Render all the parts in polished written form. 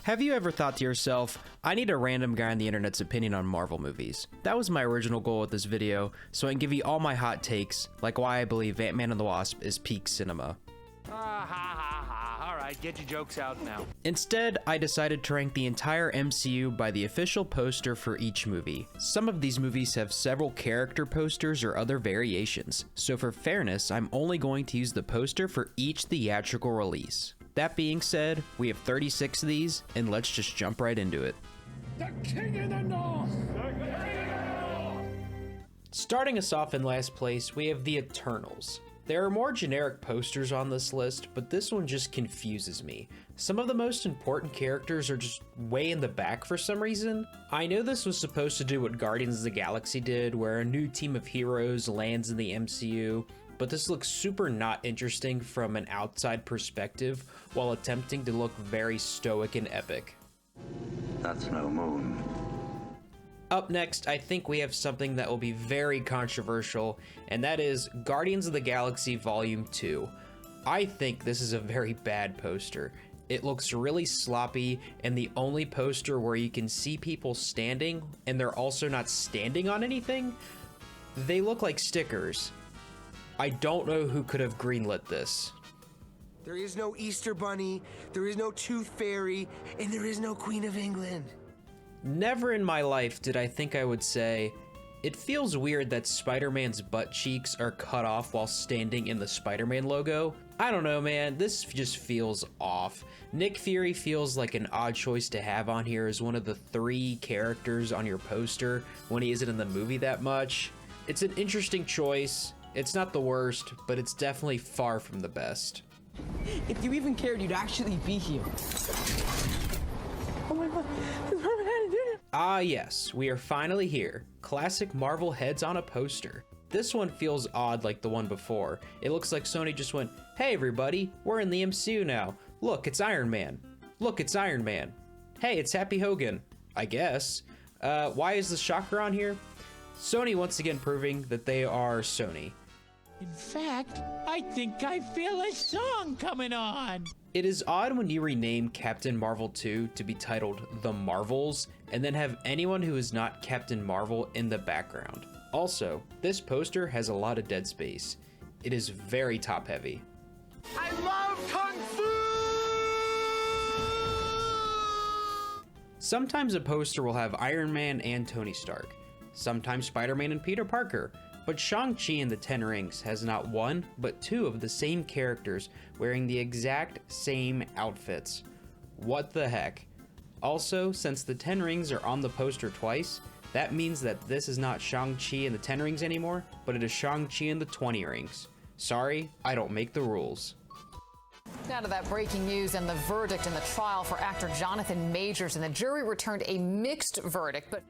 Have you ever thought to yourself, I need a random guy on the internet's opinion on Marvel movies? That was my original goal with this video, so I can give you all my hot takes, like why I believe Ant-Man and the Wasp is peak cinema. Alright, get your jokes out now. Instead, I decided to rank the entire MCU by the official poster for each movie. Some of these movies have several character posters or other variations, so for fairness, I'm only going to use the poster for each theatrical release. That being said, we have 36 of these, and let's just jump right into it. The King of the North! Starting us off in last place, we have the Eternals. There are more generic posters on this list, but this one just confuses me. Some of the most important characters are just way in the back for some reason. I know this was supposed to do what Guardians of the Galaxy did, where a new team of heroes lands in the MCU, but this looks super not interesting from an outside perspective while attempting to look very stoic and epic. That's no moon. Up next, I think we have something that will be very controversial, and that is Guardians of the Galaxy Volume 2. I think this is a very bad poster. It looks really sloppy, and the only poster where you can see people standing, and they're also not standing on anything, they look like stickers. I don't know who could have greenlit this. There is no Easter Bunny, there is no Tooth Fairy, and there is no Queen of England. Never in my life did I think I would say, it feels weird that Spider-Man's butt cheeks are cut off while standing in the Spider-Man logo. I don't know, man, this just feels off. Nick Fury feels like an odd choice to have on here as one of the 3 characters on your poster when he isn't in the movie that much. It's an interesting choice. It's not the worst, but it's definitely far from the best. If you even cared, you'd actually be here. Oh my god, Ah yes, we are finally here. Classic Marvel heads on a poster. This one feels odd like the one before. It looks like Sony just went, hey everybody, we're in the MCU now. Look, it's Iron Man. Look, it's Iron Man. Hey, it's Happy Hogan. I guess. Why is the Shocker on here? Sony once again proving that they are Sony. In fact, I think I feel a song coming on. It is odd when you rename Captain Marvel 2 to be titled The Marvels and then have anyone who is not Captain Marvel in the background. Also, this poster has a lot of dead space. It is very top heavy. I love Kung Fu! Sometimes a poster will have Iron Man and Tony Stark. Sometimes Spider-Man and Peter Parker. But Shang-Chi and the Ten Rings has not one, but 2 of the same characters wearing the exact same outfits. What the heck? Also, since the 10 Rings are on the poster twice, that means that this is not Shang-Chi and the 10 Rings anymore, but it is Shang-Chi and the 20 Rings. Sorry, I don't make the rules. Now to that breaking news and the verdict in the trial for actor Jonathan Majors, and the jury returned a mixed verdict, but...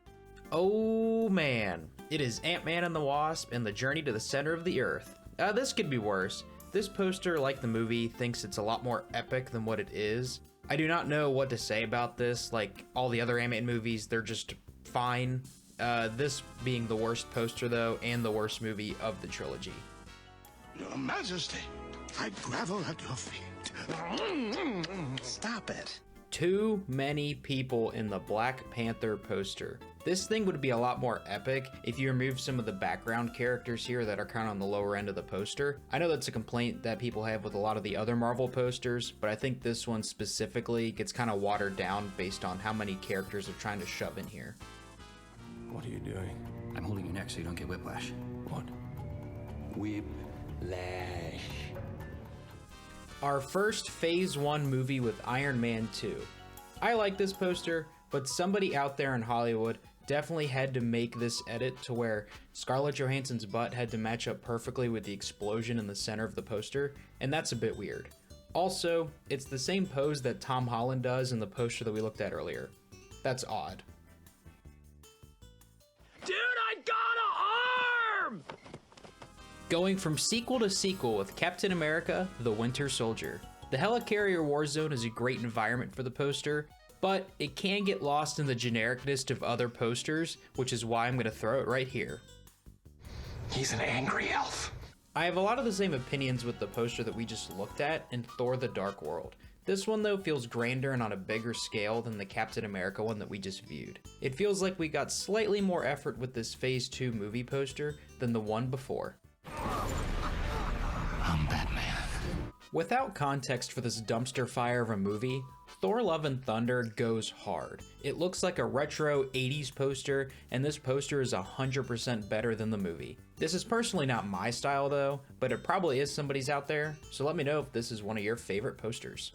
Oh man, it is Ant-Man and the Wasp and the Journey to the Center of the Earth. This could be worse. This poster, like the movie, thinks it's a lot more epic than what it is. I do not know what to say about this. Like all the other Ant-Man movies, they're just fine. This being the worst poster though, and the worst movie of the trilogy. Your Majesty, I grovel at your feet. Stop it. Too many people in the Black Panther poster. This thing would be a lot more epic if you remove some of the background characters here that are kind of on the lower end of the poster. I know that's a complaint that people have with a lot of the other Marvel posters, but I think this one specifically gets kind of watered down based on how many characters they're trying to shove in here. What are you doing? I'm holding your neck so you don't get whiplash. What? Whiplash. Our first Phase 1 movie with Iron Man 2. I like this poster, but somebody out there in Hollywood definitely had to make this edit to where Scarlett Johansson's butt had to match up perfectly with the explosion in the center of the poster, and that's a bit weird. Also, it's the same pose that Tom Holland does in the poster that we looked at earlier. That's odd. Dude, I got an arm! Going from sequel to sequel with Captain America, The Winter Soldier. The Helicarrier Warzone is a great environment for the poster, but it can get lost in the genericness of other posters, which is why I'm going to throw it right here. He's an angry elf. I have a lot of the same opinions with the poster that we just looked at in Thor: The Dark World. This one though feels grander and on a bigger scale than the Captain America one that we just viewed. It feels like we got slightly more effort with this Phase 2 movie poster than the one before. I'm Batman. Without context for this dumpster fire of a movie, Thor Love and Thunder goes hard. It looks like a retro 80s poster, and this poster is 100% better than the movie. This is personally not my style though, but it probably is somebody's out there, so let me know if this is one of your favorite posters.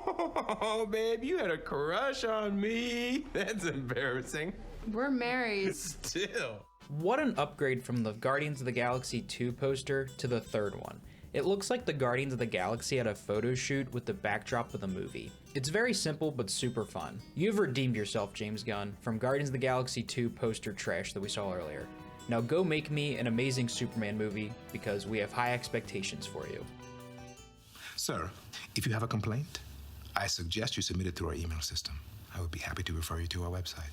Oh, babe, you had a crush on me. That's embarrassing. We're married. Still. What an upgrade from the Guardians of the Galaxy 2 poster to the third one. It looks like the Guardians of the Galaxy had a photo shoot with the backdrop of the movie. It's very simple but super fun. You've redeemed yourself, James Gunn, from Guardians of the Galaxy 2 poster trash that we saw earlier. Now go make me an amazing Superman movie because we have high expectations for you. Sir, if you have a complaint, I suggest you submit it through our email system. I would be happy to refer you to our website.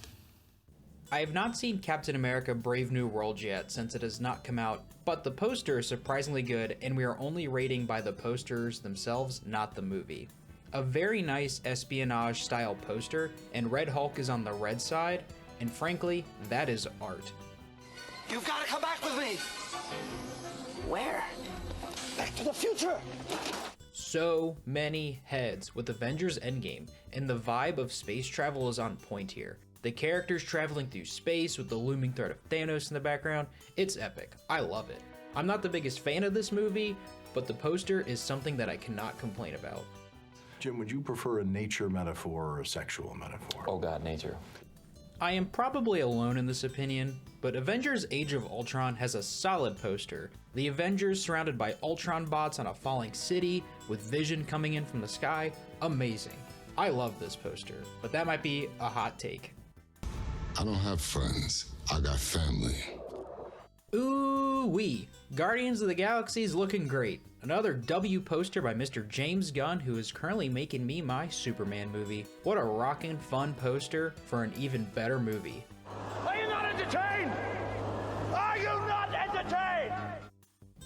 I have not seen Captain America Brave New World yet since it has not come out, but the poster is surprisingly good and we are only rating by the posters themselves, not the movie. A very nice espionage style poster, and Red Hulk is on the red side, and frankly, that is art. You've got to come back with me! Where? Back to the future! So many heads with Avengers Endgame, and the vibe of space travel is on point here. The characters traveling through space with the looming threat of Thanos in the background, it's epic. I love it. I'm not the biggest fan of this movie, but the poster is something that I cannot complain about. Jim, would you prefer a nature metaphor or a sexual metaphor? Oh God, nature. I am probably alone in this opinion, but Avengers Age of Ultron has a solid poster. The Avengers surrounded by Ultron bots on a falling city with Vision coming in from the sky, amazing. I love this poster, but that might be a hot take. I don't have friends. I got family. Ooh-wee. Guardians of the Galaxy is looking great. Another W poster by Mr. James Gunn, who is currently making me my Superman movie. What a rockin' fun poster for an even better movie. Are you not entertained? Are you not entertained?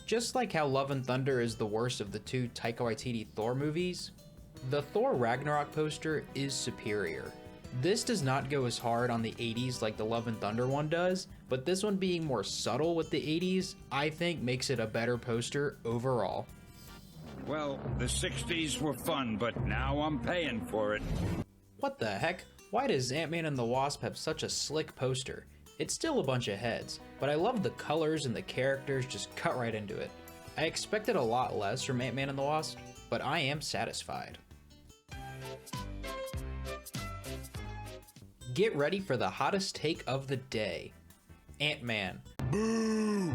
Just like how Love and Thunder is the worst of the two Taika Waititi Thor movies, the Thor Ragnarok poster is superior. This does not go as hard on the 80s like the Love and Thunder one does, but this one being more subtle with the 80s, I think makes it a better poster overall. Well, the 60s were fun, but now I'm paying for it. What the heck? Why does Ant-Man and the Wasp have such a slick poster? It's still a bunch of heads, but I love the colors and the characters just cut right into it. I expected a lot less from Ant-Man and the Wasp, but I am satisfied. Get ready for the hottest take of the day. Ant-Man. Boo!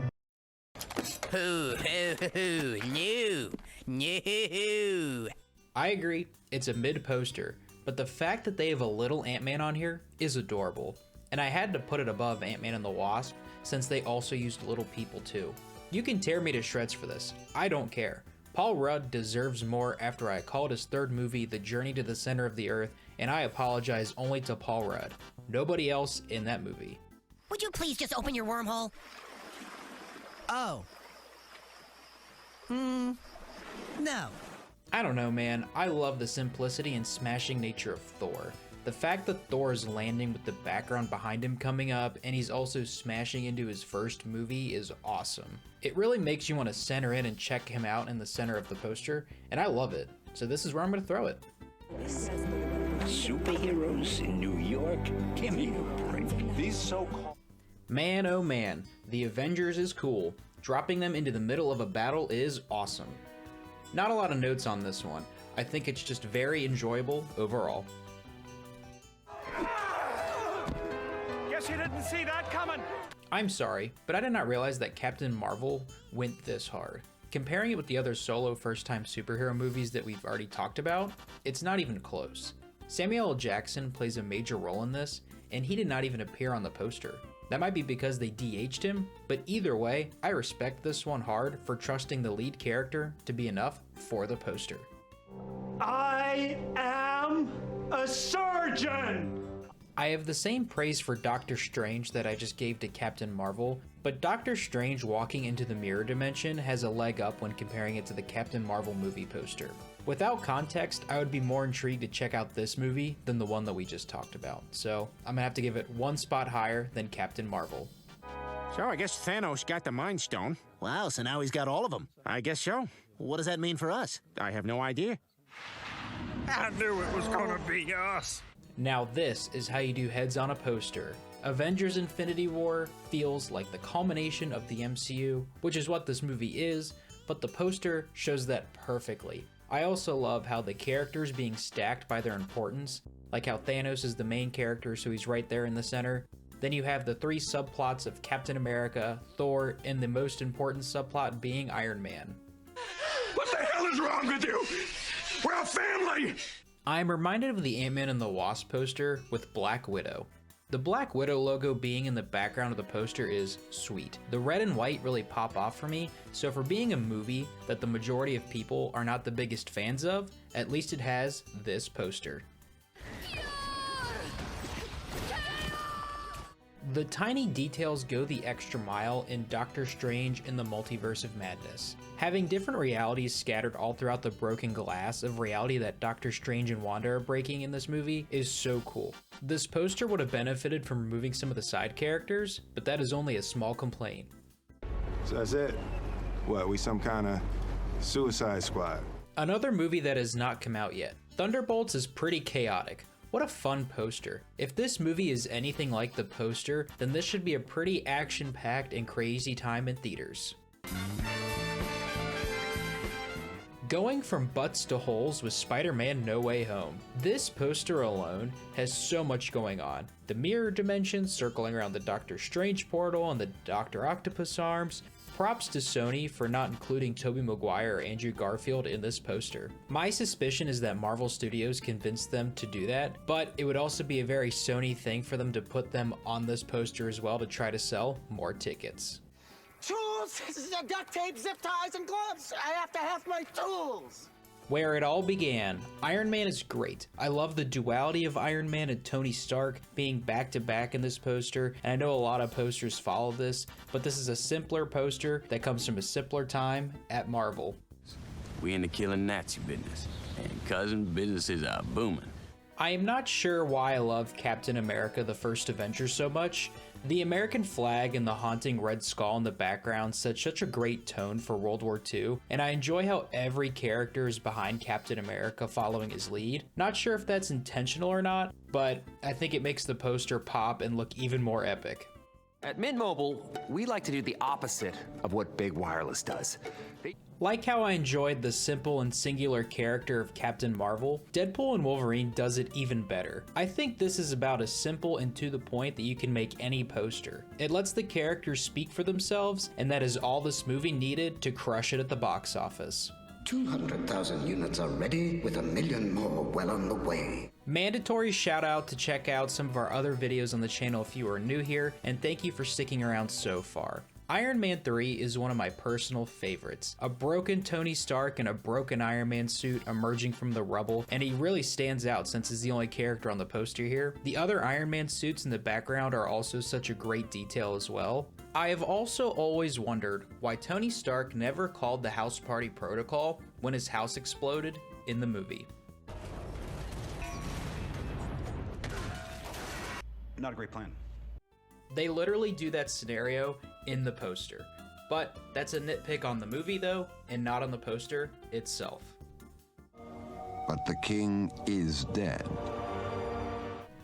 No. I agree, it's a mid poster, but the fact that they have a little Ant-Man on here is adorable. And I had to put it above Ant-Man and the Wasp since they also used little people too. You can tear me to shreds for this, I don't care. Paul Rudd deserves more after I called his third movie The Journey to the Center of the Earth, and I apologize only to Paul Rudd. Nobody else in that movie. Would you please just open your wormhole? Oh. No. I don't know, man. I love the simplicity and smashing nature of Thor. The fact that Thor is landing with the background behind him coming up and he's also smashing into his first movie is awesome. It really makes you want to center in and check him out in the center of the poster, and I love it. So this is where I'm going to throw it. Superheroes in New York? Give me a break. These so-called... Man, oh man, the Avengers is cool. Dropping them into the middle of a battle is awesome. Not a lot of notes on this one. I think it's just very enjoyable overall. Guess you didn't see that coming. I'm sorry, but I did not realize that Captain Marvel went this hard. Comparing it with the other solo first-time superhero movies that we've already talked about, it's not even close. Samuel L. Jackson plays a major role in this, and he did not even appear on the poster. That might be because they DH'd him, but either way, I respect this one hard for trusting the lead character to be enough for the poster. I am a surgeon! I have the same praise for Doctor Strange that I just gave to Captain Marvel, but Doctor Strange walking into the mirror dimension has a leg up when comparing it to the Captain Marvel movie poster. Without context, I would be more intrigued to check out this movie than the one that we just talked about. So I'm gonna have to give it one spot higher than Captain Marvel. So I guess Thanos got the Mind Stone. Wow, so now he's got all of them. I guess so. What does that mean for us? I have no idea. I knew it was gonna be us. Now this is how you do heads on a poster. Avengers Infinity War feels like the culmination of the MCU, which is what this movie is, but the poster shows that perfectly. I also love how the characters being stacked by their importance, like how Thanos is the main character, so he's right there in the center. Then you have the 3 subplots of Captain America, Thor, and the most important subplot being Iron Man. What the hell is wrong with you? We're a family! I'm reminded of the Ant-Man and the Wasp poster with Black Widow. The Black Widow logo being in the background of the poster is sweet. The red and white really pop off for me, so for being a movie that the majority of people are not the biggest fans of, at least it has this poster. The tiny details go the extra mile in Doctor Strange in the Multiverse of Madness. Having different realities scattered all throughout the broken glass of reality that Doctor Strange and Wanda are breaking in this movie is so cool. This poster would have benefited from removing some of the side characters, but that is only a small complaint. So that's it? What, we some kind of Suicide Squad? Another movie that has not come out yet. Thunderbolts is pretty chaotic. What a fun poster. If this movie is anything like the poster, then this should be a pretty action-packed and crazy time in theaters. Going from butts to holes with Spider-Man No Way Home. This poster alone has so much going on. The mirror dimensions circling around the Doctor Strange portal and the Dr. Octopus arms. Props to Sony for not including Tobey Maguire or Andrew Garfield in this poster. My suspicion is that Marvel Studios convinced them to do that, but it would also be a very Sony thing for them to put them on this poster as well to try to sell more tickets. Tools, duct tape, zip ties, and gloves. I have to have my tools. Where it all began. Iron Man is great. I love the duality of Iron Man and Tony Stark being back to back in this poster, and I know a lot of posters follow this, but this is a simpler poster that comes from a simpler time at Marvel. We into killing Nazi business, and cousin, businesses are booming. I am not sure why I love Captain America: The First Avenger so much. The American flag and the haunting red skull in the background set such a great tone for World War II, and I enjoy how every character is behind Captain America following his lead. Not sure if that's intentional or not, but I think it makes the poster pop and look even more epic. At Mint Mobile, we like to do the opposite of what Big Wireless does. Like how I enjoyed the simple and singular character of Captain Marvel, Deadpool and Wolverine does it even better. I think this is about as simple and to the point that you can make any poster. It lets the characters speak for themselves, and that is all this movie needed to crush it at the box office. 200,000 units are ready, with 1 million more well on the way. Mandatory shout out to check out some of our other videos on the channel if you are new here, and thank you for sticking around so far. Iron Man 3 is one of my personal favorites. A broken Tony Stark in a broken Iron Man suit emerging from the rubble, and he really stands out since he's the only character on the poster here. The other Iron Man suits in the background are also such a great detail as well. I have also always wondered why Tony Stark never called the house party protocol when his house exploded in the movie. Not a great plan. They literally do that scenario in the poster, but that's a nitpick on the movie though, and not on the poster itself. But the king is dead.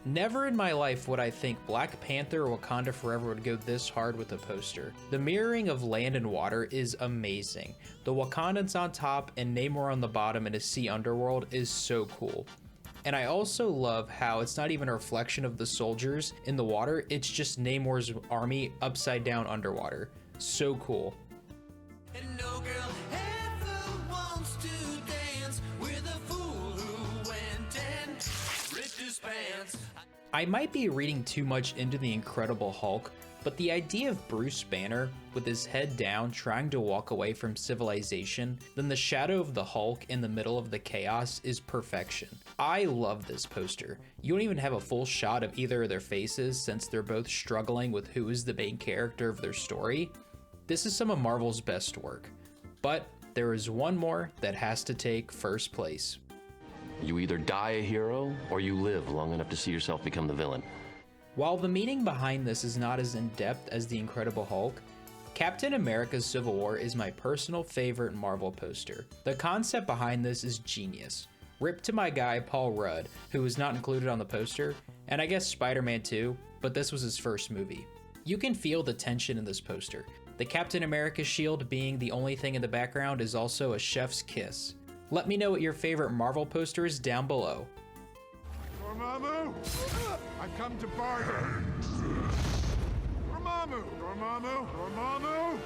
Never in my life would I think Black Panther or Wakanda Forever would go this hard with a poster. The mirroring of land and water is amazing. The Wakandans on top and Namor on the bottom in a sea underworld is so cool. And I also love how it's not even a reflection of the soldiers in the water, it's just Namor's army upside down underwater. So cool. And no girl ever wants to dance with a fool who went and ripped his pants. I might be reading too much into the Incredible Hulk, but the idea of Bruce Banner with his head down trying to walk away from civilization, then the shadow of the Hulk in the middle of the chaos is perfection. I love this poster. You don't even have a full shot of either of their faces since they're both struggling with who is the main character of their story. This is some of Marvel's best work. But there is one more that has to take first place. You either die a hero, or you live long enough to see yourself become the villain. While the meaning behind this is not as in-depth as The Incredible Hulk, Captain America's Civil War is my personal favorite Marvel poster. The concept behind this is genius. Rip to my guy Paul Rudd, who was not included on the poster, and I guess Spider-Man 2, but this was his first movie. You can feel the tension in this poster. The Captain America shield being the only thing in the background is also a chef's kiss. Let me know what your favorite Marvel poster is down below. Dormammu! I've come to bargain! Dormammu! Dormammu! Dormammu!